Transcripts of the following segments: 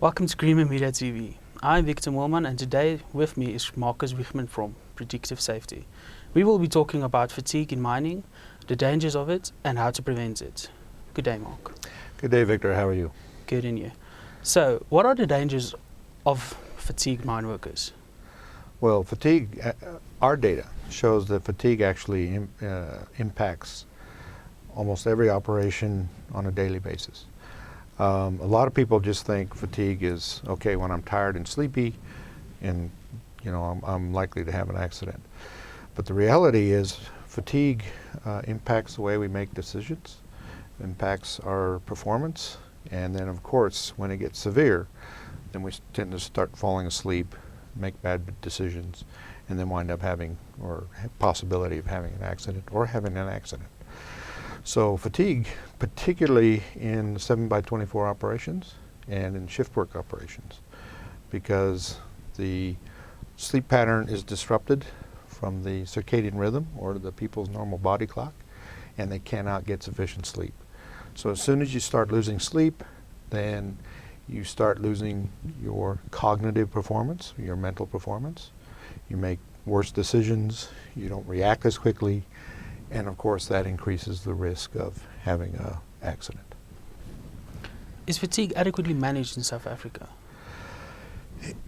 Welcome to Creamer Media TV. I'm Victor Moorman, and today with me is Marcus Wichman from Predictive Safety. We will be talking about fatigue in mining, the dangers of it, and how to prevent it. Good day, Mark. Good day, Victor. How are you? Good, and you? So, what are the dangers of fatigued mine workers? Well, fatigue, our data shows that fatigue actually impacts almost every operation on a daily basis. A lot of people just think fatigue is, okay, when I'm tired and sleepy and, I'm likely to have an accident. But the reality is fatigue impacts the way we make decisions, impacts our performance, and then of course when it gets severe, then we tend to start falling asleep, make bad decisions, and then wind up having, or have possibility of having an accident or having an accident. So fatigue, particularly in 7x24 operations and in shift work operations, because the sleep pattern is disrupted from the circadian rhythm or the people's normal body clock, and they cannot get sufficient sleep. So as soon as you start losing sleep, then you start losing your cognitive performance, your mental performance. You make worse decisions, you don't react as quickly, and of course that increases the risk of having an accident. Is fatigue adequately managed in South Africa?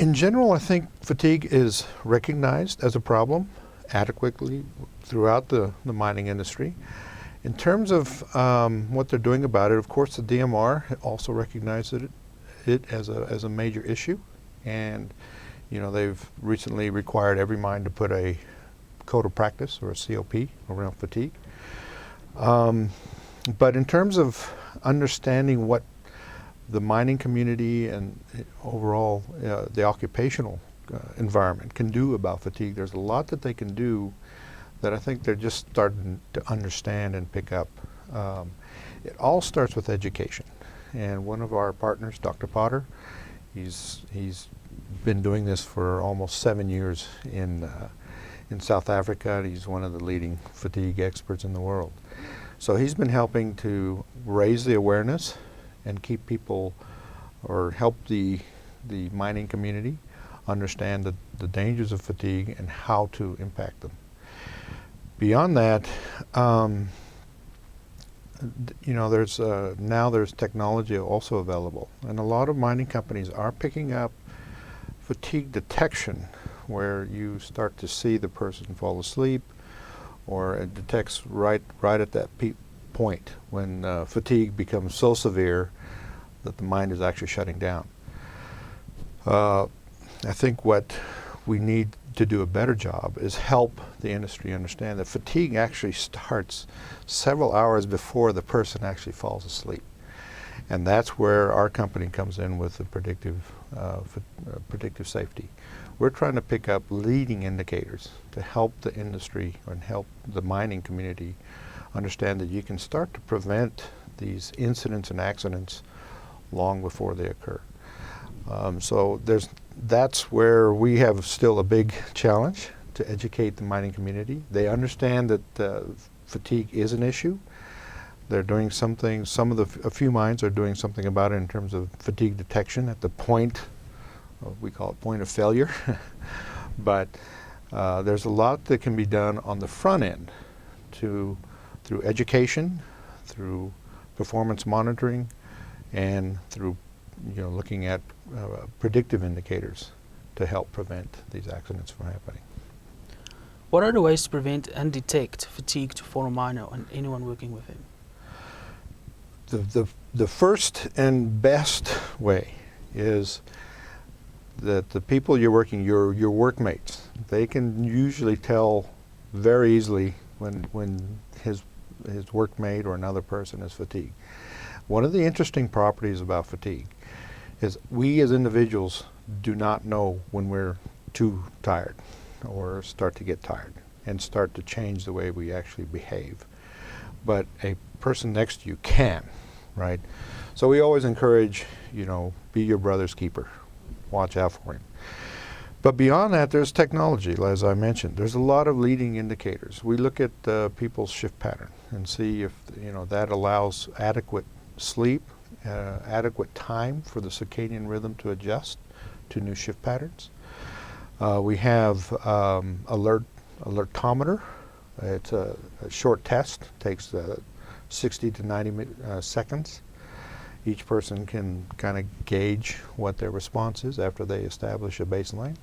In general, I think fatigue is recognized as a problem adequately throughout the mining industry. In terms of what they're doing about it, of course the DMR also recognizes it as a major issue, and they've recently required every mine to put a code of practice or a COP around fatigue. But in terms of understanding what the mining community and overall the occupational environment can do about fatigue, there's a lot that they can do that I think they're just starting to understand and pick up. It all starts with education. And one of our partners, Dr. Potter, he's been doing this for almost 7 years in South Africa. He's one of the leading fatigue experts in the world. So he's been helping to raise the awareness and keep people, or help the mining community understand the dangers of fatigue and how to impact them. Beyond that, there's technology also available, and a lot of mining companies are picking up fatigue detection, where you start to see the person fall asleep, or it detects right at that point when fatigue becomes so severe that the mind is actually shutting down. I think what we need to do a better job is help the industry understand that fatigue actually starts several hours before the person actually falls asleep. And that's where our company comes in with the predictive safety. We're trying to pick up leading indicators to help the industry and help the mining community understand that you can start to prevent these incidents and accidents long before they occur. So that's where we have still a big challenge to educate the mining community. They understand that fatigue is an issue. They're doing something, a few mines are doing something about it in terms of fatigue detection at the point, we call it point of failure. But there's a lot that can be done on the front end through education, through performance monitoring, and through looking at predictive indicators to help prevent these accidents from happening. What are the ways to prevent and detect fatigue for a miner and anyone working with him? The first and best way is that the people you're working, your workmates, they can usually tell very easily when his workmate or another person is fatigued. One of the interesting properties about fatigue is we as individuals do not know when we're too tired or start to get tired and start to change the way we actually behave. But a person next to you can, right? So we always encourage, be your brother's keeper. Watch out for him. But beyond that, there's technology, as I mentioned. There's a lot of leading indicators. We look at people's shift pattern and see if that allows adequate sleep, adequate time for the circadian rhythm to adjust to new shift patterns. We have alertometer. It's a short test, takes 60 to 90 seconds. Each person can kind of gauge what their response is after they establish a baseline.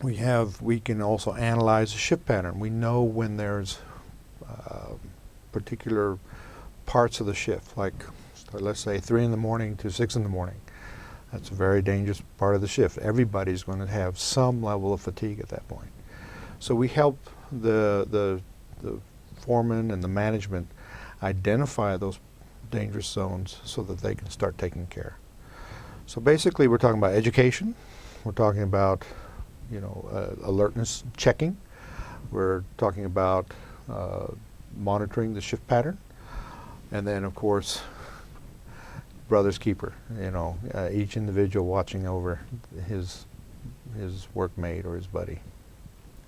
We can also analyze the shift pattern. We know when there's particular parts of the shift, like let's say 3 in the morning to 6 in the morning. That's a very dangerous part of the shift. Everybody's going to have some level of fatigue at that point. So we help the foreman and the management identify those dangerous zones so that they can start taking care. So basically we're talking about education. We're talking about alertness checking. We're talking about monitoring the shift pattern. And then of course, brother's keeper, each individual watching over his workmate or his buddy.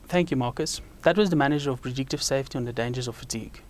Thank you, Marcus. That was the manager of Predictive Safety on the dangers of fatigue.